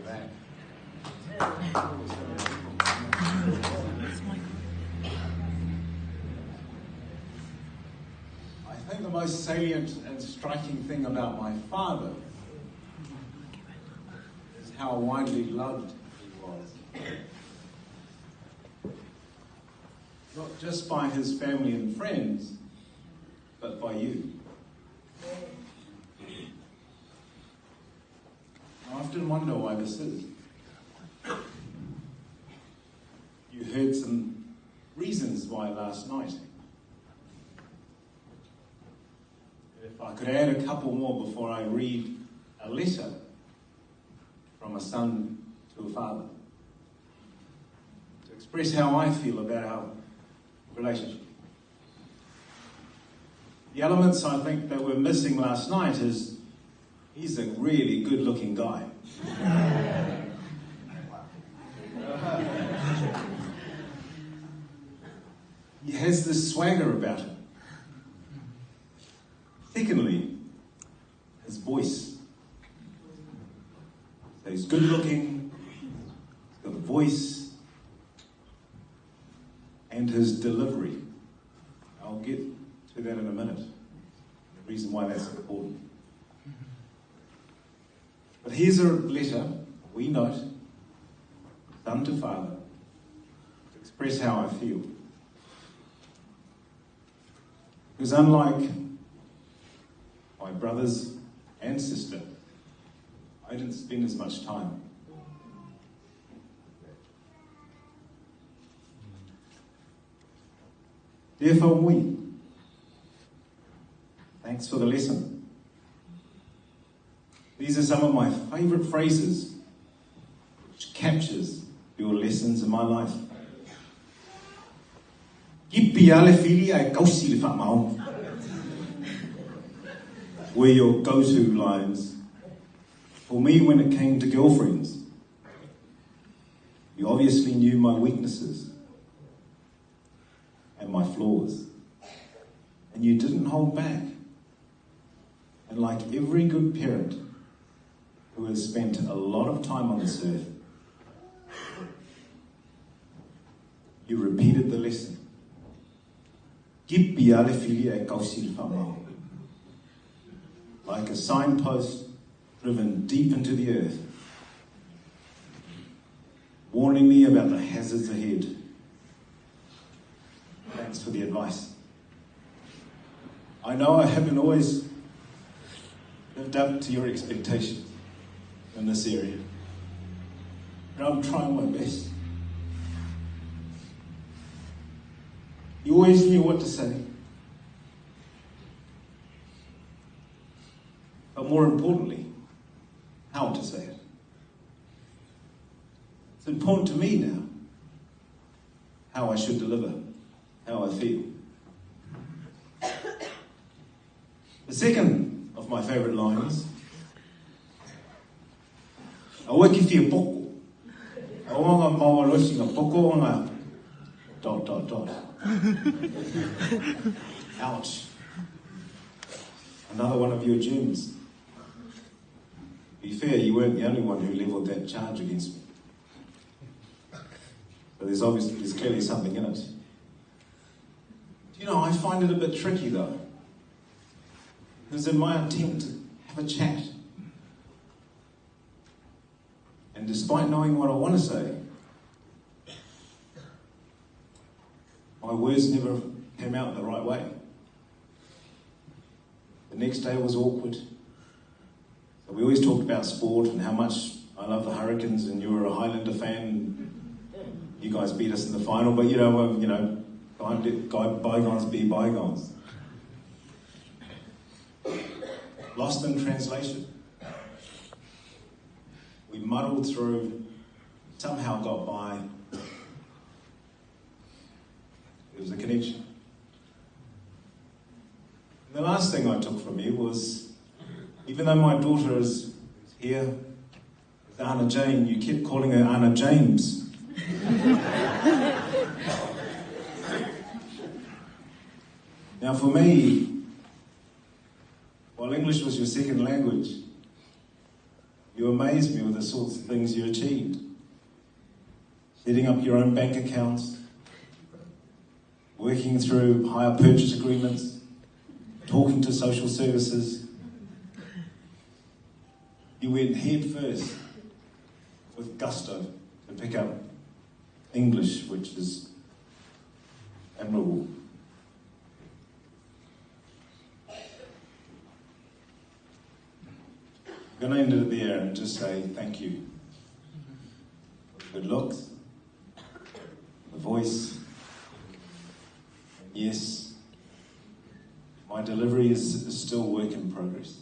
back. I think the most salient and striking thing about my father is how widely loved he was. Not just by his family and friends, but by you. I often wonder why this is. You heard some reasons why last night. If I could add a couple more before I read a letter from a son to a father, to express how I feel about our relationship. The elements I think that were missing last night is he's a really good-looking guy. He has this swagger about him. Secondly, his voice. So he's good-looking, he's got a voice, and his delivery. I'll get to that in a minute. The reason why that's important. But here's a letter, we note, son to father, to express how I feel. Because unlike my brothers and sister, I didn't spend as much time. Dear Faumuina, thanks for the lesson. These are some of my favourite phrases which captures your lessons in my life. Were your go-to lines for me when it came to girlfriends. You obviously knew my weaknesses and my flaws, and you didn't hold back. And like every good parent who has spent a lot of time on this earth, you repeated the lesson. Like a signpost driven deep into the earth, warning me about the hazards ahead. Thanks for the advice. I know I haven't always lived up to your expectations in this area, but I'm trying my best. You always knew what to say. But more importantly, how to say it. It's important to me now how I should deliver, how I feel. The second of my favourite lines, awaki poko. Awanga mawalosinga poko nga ... Ouch. Another one of your gems. To be fair, you weren't the only one who levelled that charge against me. So there's clearly something in it. You know, I find it a bit tricky though. Because in my attempt to have a chat, and despite knowing what I want to say, my words never came out the right way. The next day was awkward. So we always talked about sport and how much I love the Hurricanes, and you were a Highlander fan. You guys beat us in the final, but bygones be bygones. Lost in translation. We muddled through, somehow got by. It was a connection. And the last thing I took from you was, even though my daughter is here, is Anna Jane, you kept calling her Anna James. Now for me, while English was your second language, You amaze me with the sorts of things you achieved. Setting up your own bank accounts, working through hire purchase agreements, talking to social services. You went head first with gusto to pick up English, which is admirable. I'm going to end it there and just say thank you. Good looks, the voice, yes, my delivery is still work in progress.